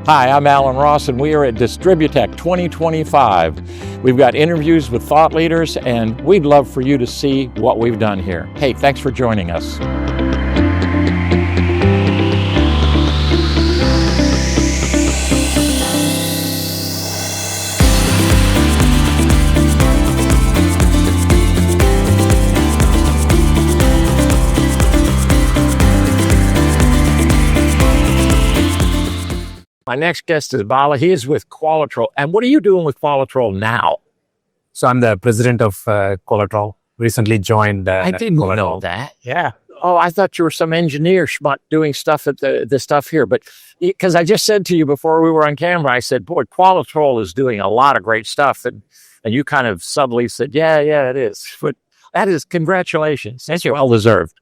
Hi, I'm Alan Ross, and we are at Distributech 2025. We've got interviews with thought leaders, and we'd love for you to see what we've done here. Hey, thanks for joining us. My next guest is Bala. He is with Qualitrol. And what are you doing with Qualitrol now? So I'm the president of Qualitrol. Recently joined. I didn't Qualitrol. know that. Yeah. Oh, I thought you were some engineer schmuck doing stuff at the stuff here. But because I just said to you before we were on camera, I said, boy, Qualitrol is doing a lot of great stuff. And you kind of subtly said, yeah, it is. But that is, congratulations. That's well deserved.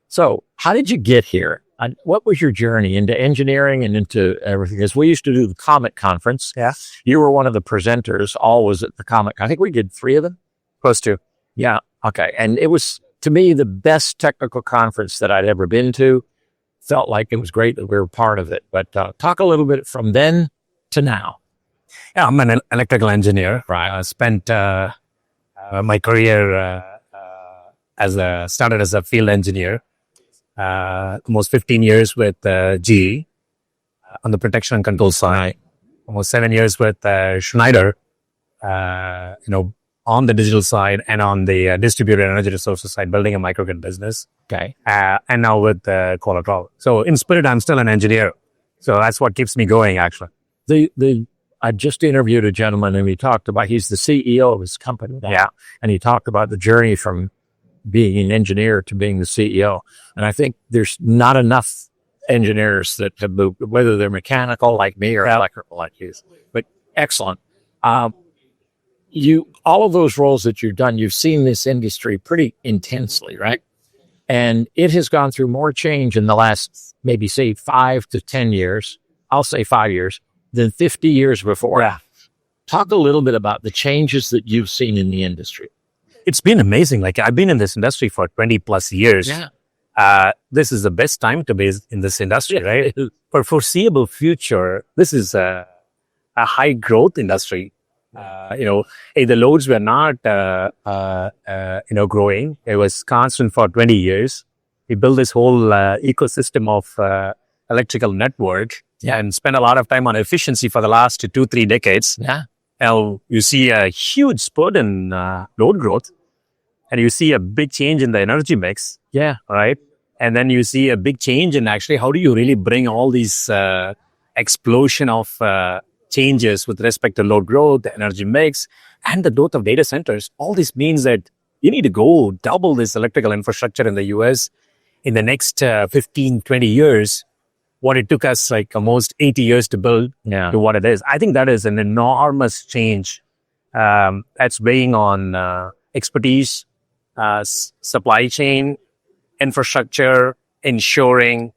So how did you get here? What was your journey into engineering and into everything? Because we used to do the Comet Conference. Yeah. You were one of the presenters, always at the Comet. I think we did 3 of them. Close to. Yeah. Okay. And it was, to me, the best technical conference that I'd ever been to. Felt like it was great that we were part of it. But talk a little bit from then to now. Yeah, I'm an electrical engineer. Right. I spent my career started as a field engineer. Almost 15 years with GE on the protection and control side. Almost 7 years with Schneider, on the digital side and on the distributed energy resources side, building a microgrid business. Okay. And now with Qualitrol. So in spirit, I'm still an engineer. So that's what keeps me going, actually. I just interviewed a gentleman and he's the CEO of his company now. Yeah. And he talked about the journey from being an engineer to being the CEO. And I think there's not enough engineers that have moved, whether they're mechanical like me or electrical like you. But excellent. All of those roles that you've done, you've seen this industry pretty intensely, right? And it has gone through more change in the last, maybe say 5 to 10 years. I'll say 5 years than 50 years before. Yeah. Talk a little bit about the changes that you've seen in the industry. It's been amazing. Like, I've been in this industry for 20 plus years. Yeah. This is the best time to be in this industry, right? For foreseeable future, this is a high growth industry. The loads were not, growing. It was constant for 20 years. We built this whole ecosystem of electrical network and spent a lot of time on efficiency for the last 2-3 decades. Yeah. Now you see a huge spurt in load growth, and you see a big change in the energy mix. Yeah. Right. And then you see a big change in actually how do you really bring all these explosion of changes with respect to load growth, the energy mix, and the growth of data centers. All this means that you need to go double this electrical infrastructure in the US in the next 15, 20 years. What it took us like almost 80 years to build to what it is. I think that is an enormous change that's weighing on expertise, supply chain, infrastructure, ensuring.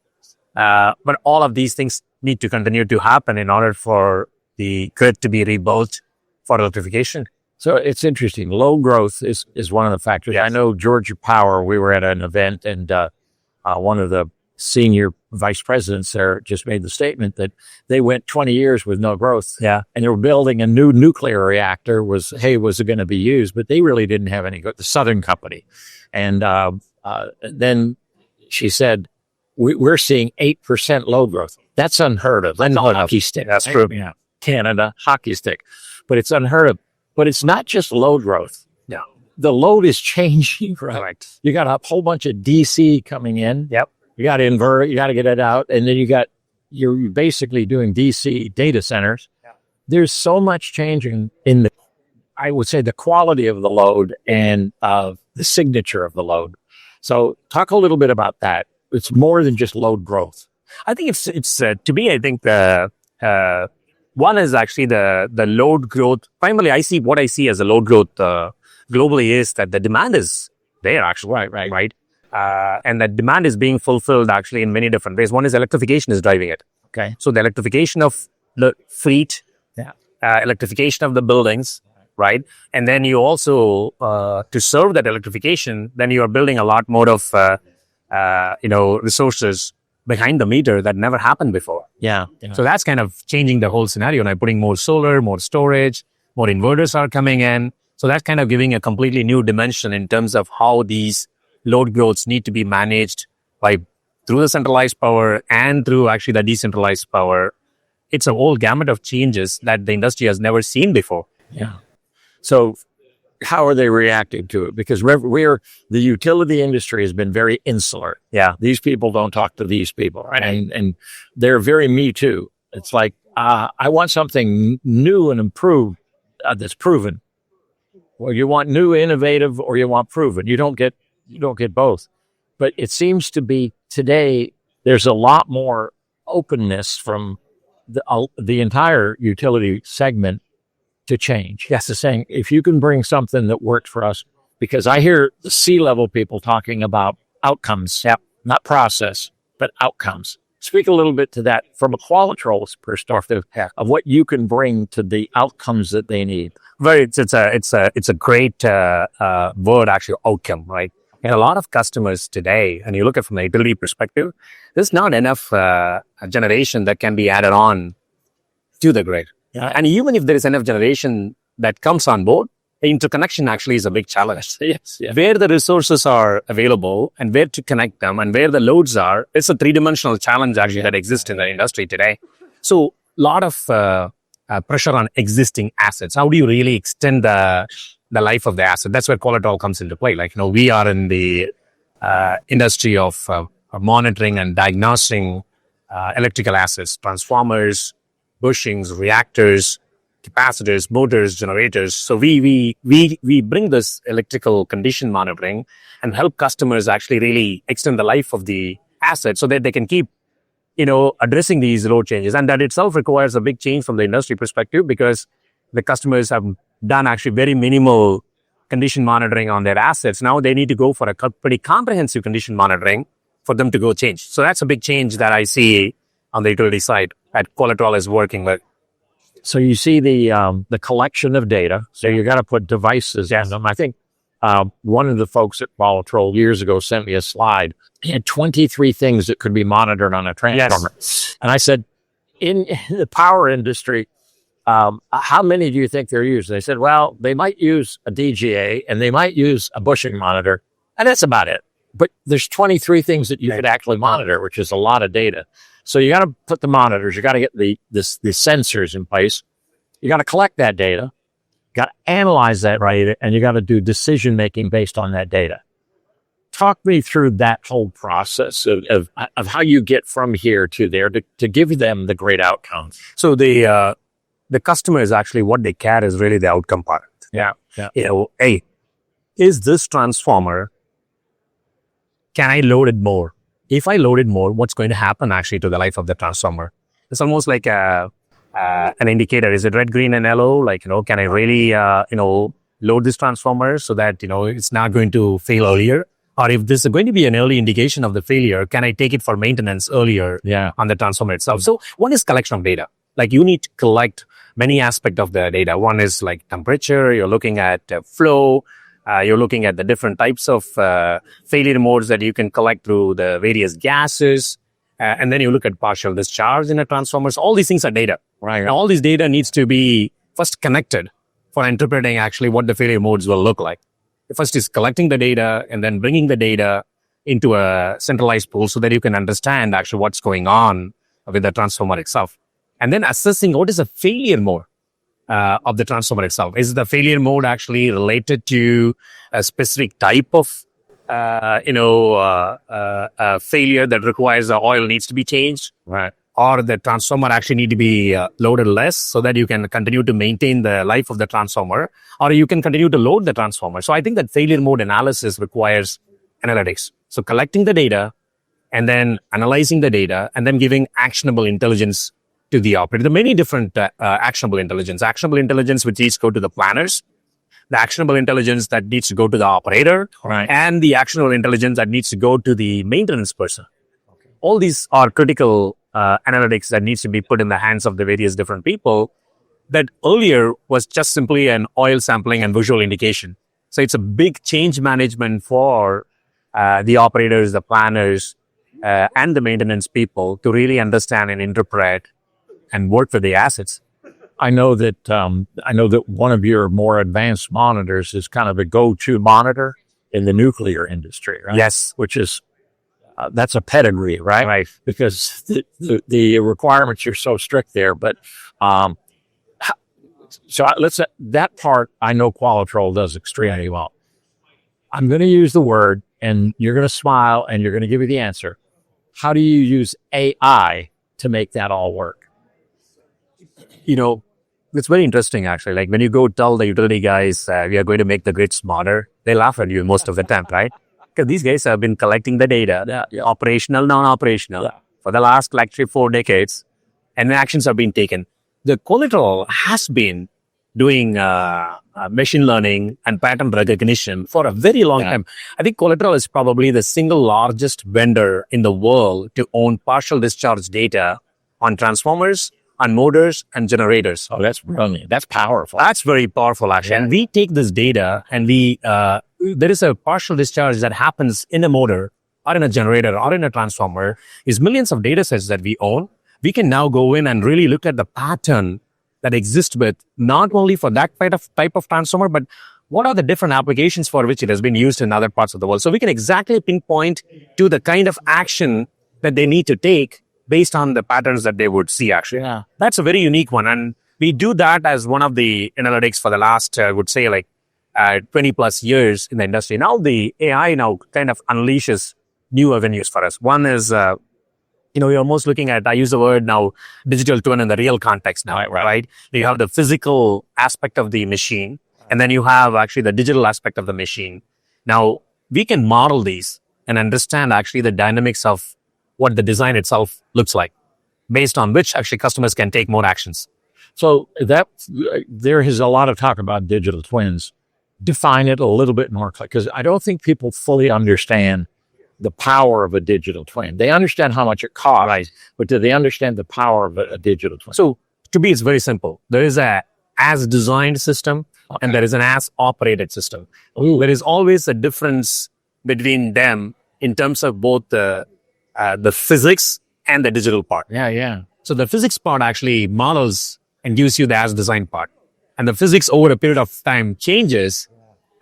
But all of these things need to continue to happen in order for the grid to be rebuilt for electrification. So it's interesting. Low growth is one of the factors. Yes. I know Georgia Power, we were at an event and one of the senior vice presidents there just made the statement that they went 20 years with no growth. Yeah. And they were building a new nuclear reactor was it going to be used? But they really didn't have any growth, the Southern Company. And then she said, we're seeing 8% load growth. That's unheard of. That's a hockey stick. That's true. Yeah. Canada, hockey stick. But it's unheard of. But it's not just load growth. No. The load is changing, right? Correct. You got a whole bunch of DC coming in. Yep. You got to invert it. You got to get it out. And then you're basically doing DC data centers. Yeah. There's so much changing in I would say the quality of the load and the signature of the load. So talk a little bit about that. It's more than just load growth. I think it's to me, I think one is actually the load growth. Primarily, what I see as a load growth globally is that the demand is there actually. Right. And that demand is being fulfilled actually in many different ways. One is electrification is driving it. Okay. So the electrification of the fleet, electrification of the buildings, right? And then you also, to serve that electrification, then you are building a lot more of, resources behind the meter that never happened before. Yeah. So that's kind of changing the whole scenario. Now putting more solar, more storage, more inverters are coming in. So that's kind of giving a completely new dimension in terms of how these load growths need to be managed by through the centralized power and through actually the decentralized power. It's a whole gamut of changes that the industry has never seen before. Yeah. So how are they reacting to it? Because the utility industry has been very insular. Yeah. These people don't talk to these people, right? And they're very me too. It's like, I want something new and improved that's proven. Well, you want new, innovative, or you want proven. You don't get both. But it seems to be today there's a lot more openness from the entire utility segment to change. Yes. To saying, if you can bring something that works for us, because I hear the C-level people talking about outcomes, not process, but outcomes. Speak a little bit to that from a Qualitrol perspective of what you can bring to the outcomes that they need. Well, it's a great word, actually, outcome, right? And a lot of customers today, and you look at from the utility perspective, there's not enough generation that can be added on to the grid. Yeah. And even if there is enough generation that comes on board, interconnection actually is a big challenge. Yes. Yeah. Where the resources are available and where to connect them and where the loads are, it's a three-dimensional challenge actually that exists in the industry today. So a lot of pressure on existing assets. How do you really extend the life of the asset? That's where Qualitrol comes into play. Like, we are in the industry of monitoring and diagnosing electrical assets, transformers, bushings, reactors, capacitors, motors, generators. So we bring this electrical condition monitoring and help customers actually really extend the life of the asset so that they can keep, addressing these load changes. And that itself requires a big change from the industry perspective, because the customers have done actually very minimal condition monitoring on their assets. Now they need to go for a pretty comprehensive condition monitoring for them to go change. So that's a big change that I see on the utility side that Qualitrol is working with. So you see the collection of data. So you got to put devices in them. I think one of the folks at Qualitrol years ago sent me a slide. He had 23 things that could be monitored on a transformer. Yes. And I said, in the power industry, how many do you think they're using? They said, well, they might use a DGA and they might use a bushing monitor, and that's about it. But there's 23 things that you could actually monitor, which is a lot of data. So you got to put the monitors, you got to get the sensors in place. You got to collect that data, got to analyze that right, and you got to do decision making based on that data. Talk me through that whole process of how you get from here to there to give them the great outcomes. So the customers actually, what they care is really the outcome part. Yeah. Hey, is this transformer, can I load it more? If I load it more, what's going to happen actually to the life of the transformer? It's almost like an indicator. Is it red, green, and yellow? Like, can I really, load this transformer so that, it's not going to fail earlier? Or if this is going to be an early indication of the failure, can I take it for maintenance earlier on the transformer itself? So one is collection of data. Like, you need to collect many aspects of the data. One is like temperature. You're looking at flow. You're looking at the different types of failure modes that you can collect through the various gases. And then you look at partial discharge in a transformer. So all these things are data. Right. And all these data needs to be first connected for interpreting actually what the failure modes will look like. The first is collecting the data and then bringing the data into a centralized pool so that you can understand actually what's going on with the transformer itself. And then assessing what is the failure mode of the transformer itself. Is the failure mode actually related to a specific type of, failure that requires the oil needs to be changed? Right. Or the transformer actually need to be loaded less so that you can continue to maintain the life of the transformer, or you can continue to load the transformer. So I think that failure mode analysis requires analytics. So collecting the data and then analyzing the data and then giving actionable intelligence to the operator. There are many different actionable intelligence which needs to go to the planners, the actionable intelligence that needs to go to the operator, Right. and the actionable intelligence that needs to go to the maintenance person. Okay. All these are critical analytics that needs to be put in the hands of the various different people that earlier was just simply an oil sampling and visual indication. So it's a big change management for the operators, the planners, and the maintenance people to really understand and interpret and work with the assets. I know that one of your more advanced monitors is kind of a go-to monitor in the nuclear industry, right? Yes. Which is that's a pedigree, right? Right. Because the requirements are so strict there. But so let's that part I know Qualitrol does extremely well. I'm going to use the word, and you're going to smile, and you're going to give me the answer. How do you use AI to make that all work? You know, it's very interesting, actually. Like when you go tell the utility guys, we are going to make the grid smarter, they laugh at you most of the time, right? Because these guys have been collecting the data, operational, non-operational, for the last like 3-4 decades, and actions have been taken. The Qualitrol has been doing machine learning and pattern recognition for a very long time. I think Qualitrol is probably the single largest vendor in the world to own partial discharge data on transformers, on motors and generators. Oh, that's brilliant. That's powerful. That's very powerful, actually. Yeah. And we take this data and there is a partial discharge that happens in a motor or in a generator or in a transformer is millions of data sets that we own. We can now go in and really look at the pattern that exists with not only for that type of transformer, but what are the different applications for which it has been used in other parts of the world. So we can exactly pinpoint to the kind of action that they need to take based on the patterns that they would see, actually. Yeah. That's a very unique one. And we do that as one of the analytics for the last, I would say, like 20 plus years in the industry. Now the AI now kind of unleashes new avenues for us. One is, you're almost looking at, I use the word now, digital twin in the real context now, right? You have the physical aspect of the machine, and then you have actually the digital aspect of the machine. Now, we can model these and understand actually the dynamics of what the design itself looks like, based on which actually customers can take more actions. So that there is a lot of talk about digital twins. Define it a little bit more, because I don't think people fully understand the power of a digital twin. They understand how much it costs, right, but do they understand the power of a digital twin? So to me, it's very simple. There is a as designed system, and there is an as operated system. Ooh. There is always a difference between them in terms of both the physics and the digital part. Yeah. So the physics part actually models and gives you the as designed part. And the physics over a period of time changes,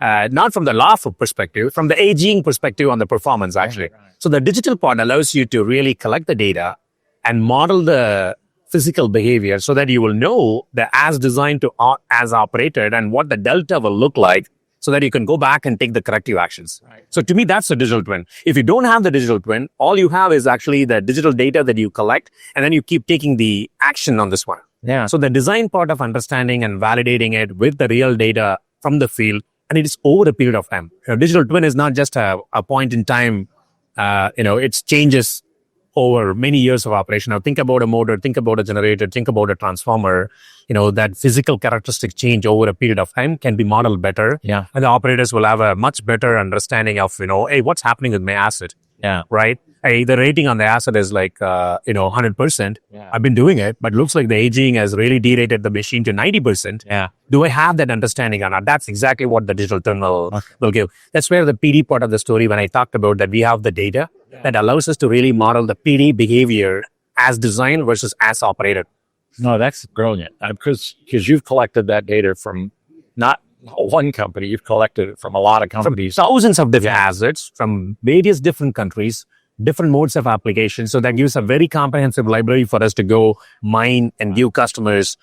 not from the law perspective, from the aging perspective on the performance, actually. Right. So the digital part allows you to really collect the data and model the physical behavior so that you will know the as designed to as operated and what the delta will look like, so that you can go back and take the corrective actions. Right. So to me, that's a digital twin. If you don't have the digital twin, all you have is actually the digital data that you collect, and then you keep taking the action on this one. Yeah. So the design part of understanding and validating it with the real data from the field, and it is over a period of time. Digital twin is not just a point in time. It changes over many years of operation. Now think about a motor, think about a generator, think about a transformer. That physical characteristic change over a period of time can be modeled better. Yeah. And the operators will have a much better understanding of, hey, what's happening with my asset? Yeah. Right? Hey, the rating on the asset is like, 100%. Yeah. I've been doing it, but looks like the aging has really derated the machine to 90%. Yeah. Do I have that understanding or not? That's exactly what the digital twin will give. That's where the PD part of the story, when I talked about that, we have the data that allows us to really model the PD behavior as designed versus as operated. No, that's brilliant. Because you've collected that data from not one company, you've collected it from a lot of companies. From thousands of different assets from various different countries, different modes of application. So that gives a very comprehensive library for us to go mine and give customers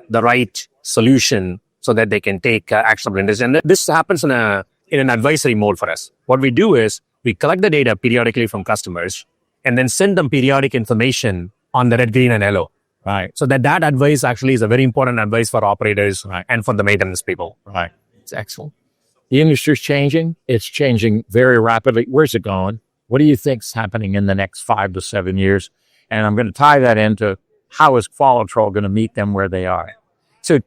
the right solution so that they can take actionable decisions. And this happens in an advisory mode for us. What we do is we collect the data periodically from customers and then send them periodic information on the red, green, and yellow. Right. So that advice actually is a very important advice for operators, right, and for the maintenance people. Right. It's excellent. The industry's changing. It's changing very rapidly. Where's it going? What do you think's happening in the next 5 to 7 years? And I'm going to tie that into how is Qualitrol going to meet them where they are? So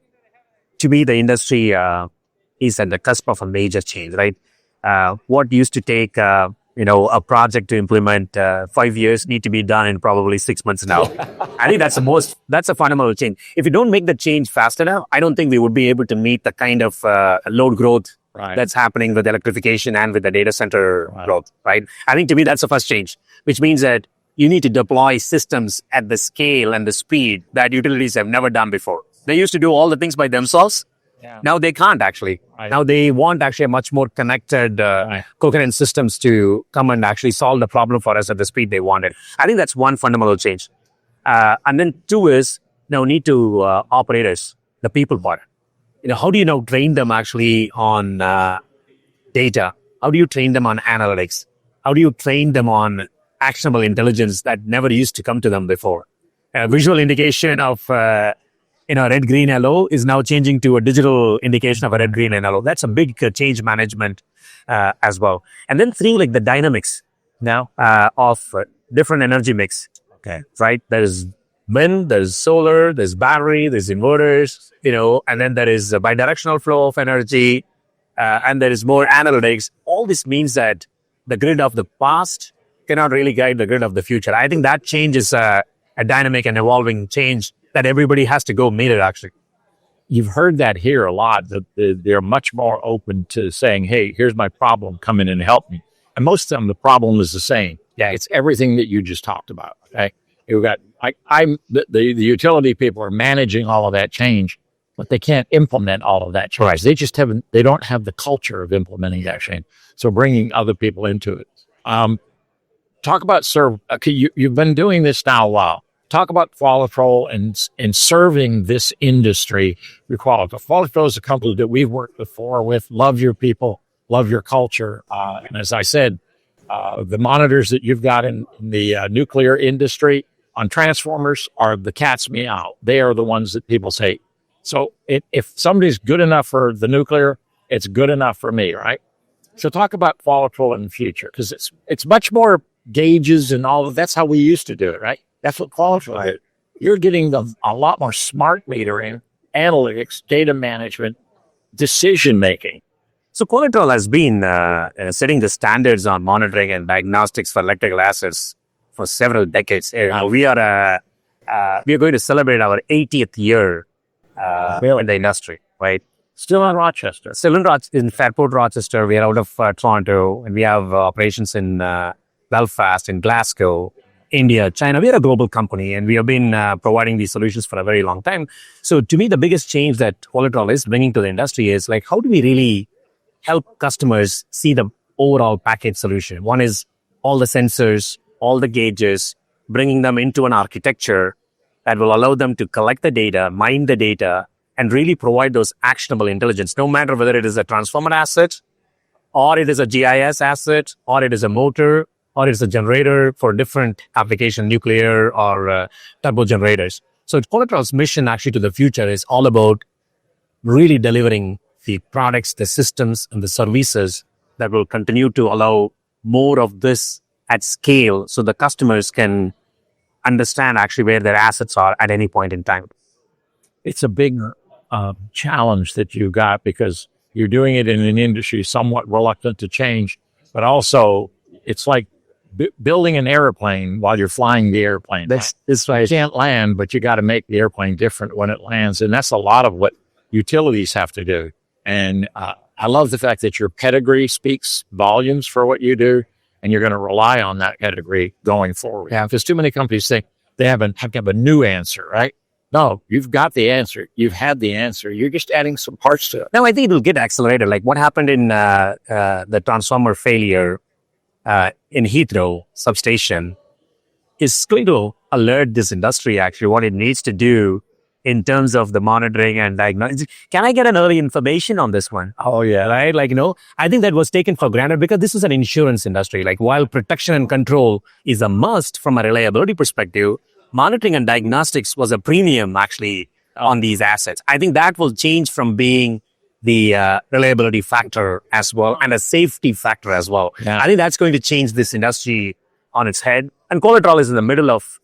to me, the industry is at the cusp of a major change, right? What used to take a project to implement 5 years need to be done in probably 6 months now. I think that's a fundamental change. If you don't make the change fast enough, I don't think we would be able to meet the kind of load growth Right. that's happening with electrification and with the data center growth, right? I think to me, that's the first change, which means that you need to deploy systems at the scale and the speed that utilities have never done before. They used to do all the things by themselves. Yeah. Now they can't actually. Right. Now they want actually a much more connected, coherent systems to come and actually solve the problem for us at the speed they wanted. I think that's one fundamental change. And then two is now need to operators, the people part. How do you now train them actually on data? How do you train them on analytics? How do you train them on actionable intelligence that never used to come to them before? Visual indication of red, green, yellow is now changing to a digital indication of a red, green, and yellow. That's a big change management as well. And then three, like the dynamics now of different energy mix. Okay. Right? There's wind, there's solar, there's battery, there's inverters, and then there is a bidirectional flow of energy, and there is more analytics. All this means that the grid of the past cannot really guide the grid of the future. I think that change is a dynamic and evolving change that everybody has to go meet it, actually. You've heard that here a lot, that they're much more open to saying, hey, here's my problem, come in and help me. And most of them, the problem is the same. Yeah. It's everything that you just talked about. Okay. You've got, the utility people are managing all of that change, but they can't implement all of that change. Right. They don't have the culture of implementing that change. So bringing other people into it. Talk about you've been doing this now a while. Talk about Qualitrol and serving this industry with Qualitrol. Qualitrol is a company that we've worked before with. Love your people, love your culture. And as I said, the monitors that you've got in the nuclear industry on transformers are the cat's meow. They are the ones that people say. So if somebody's good enough for the nuclear, it's good enough for me, right? So talk about Qualitrol in the future, because it's much more gauges and all of that's how we used to do it, right? That's what Qualitrol is. You're getting a lot more smart metering, analytics, data management, decision making. So Qualitrol has been setting the standards on monitoring and diagnostics for electrical assets for several decades. We are going to celebrate our 80th year in the industry, right? Still in Rochester. Still in Fairport, Rochester. We are out of Toronto, and we have operations in Belfast, in Glasgow, India, China. We are a global company, and we have been providing these solutions for a very long time. So to me, the biggest change that Qualitrol is bringing to the industry is like, how do we really help customers see the overall package solution? One is all the sensors, all the gauges, bringing them into an architecture that will allow them to collect the data, mine the data, and really provide those actionable intelligence, no matter whether it is a transformer asset, or it is a GIS asset, or it is a motor, or it's a generator for different application, nuclear or turbo generators. So Qualitrol's mission actually to the future is all about really delivering the products, the systems, and the services that will continue to allow more of this at scale so the customers can understand actually where their assets are at any point in time. It's a big challenge that you got, because you're doing it in an industry somewhat reluctant to change, but also it's like building an airplane while you're flying the airplane. That's right. You can't land, but you got to make the airplane different when it lands. And that's a lot of what utilities have to do. And I love the fact that your pedigree speaks volumes for what you do, and you're going to rely on that pedigree going forward. Yeah. Because too many companies think they have to have a new answer, right? No, you've got the answer. You've had the answer. You're just adding some parts to it. Now, I think it will get accelerated. Like what happened in the transformer failure in Heathrow substation is going to alert this industry actually what it needs to do in terms of the monitoring and diagnostics. Can I get an early information on this one? Oh, yeah. Right? Like, I think that was taken for granted because this is an insurance industry. Like while protection and control is a must from a reliability perspective, monitoring and diagnostics was a premium actually on these assets. I think that will change from being the reliability factor as well and a safety factor as well. Yeah. I think that's going to change this industry on its head. And Qualitrol is in the middle of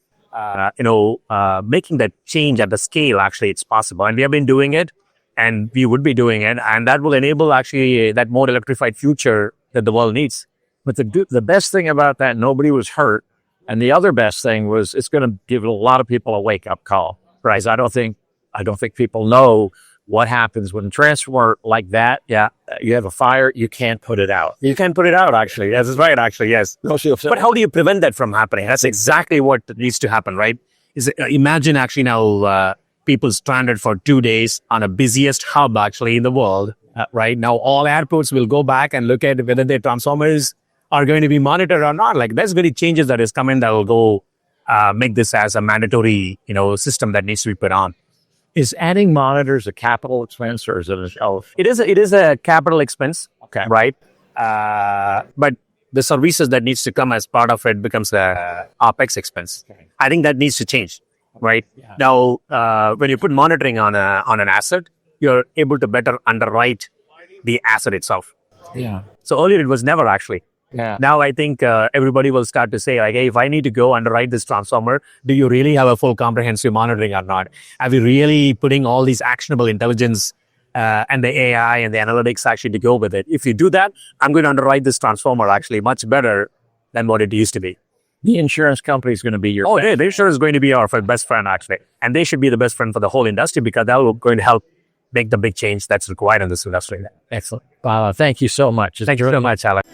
making that change at the scale. Actually, it's possible. And we have been doing it, and we would be doing it. And that will enable actually that more electrified future that the world needs. But the best thing about that, nobody was hurt. And the other best thing was it's going to give a lot of people a wake-up call. Right? I don't think people know what happens when a transformer like that, you have a fire, you can't put it out. You can put it out, actually. Yes, that's right, actually, yes. But how do you prevent that from happening? That's exactly what needs to happen, right? Imagine actually now people stranded for 2 days on a busiest hub actually in the world, right? Now all airports will go back and look at whether their transformers are going to be monitored or not. Like there's very changes that is coming that will go make this as a mandatory, system that needs to be put on. Is adding monitors a capital expense or is it It is a capital expense, okay, right? But the services that needs to come as part of it becomes a OPEX expense. Okay. I think that needs to change, right? Yeah. Now, when you put monitoring on an asset, you're able to better underwrite the asset itself. Yeah. So earlier it was never actually. Yeah. Now I think everybody will start to say like, hey, if I need to go underwrite this transformer, do you really have a full comprehensive monitoring or not? Are we really putting all these actionable intelligence and the AI and the analytics actually to go with it? If you do that, I'm going to underwrite this transformer actually much better than what it used to be. The insurance company is going to be your yeah, the insurance is going to be our best friend actually. And they should be the best friend for the whole industry because that will going to help make the big change that's required in this industry. Excellent. Bala, thank you so much. Thank you so much, Alex.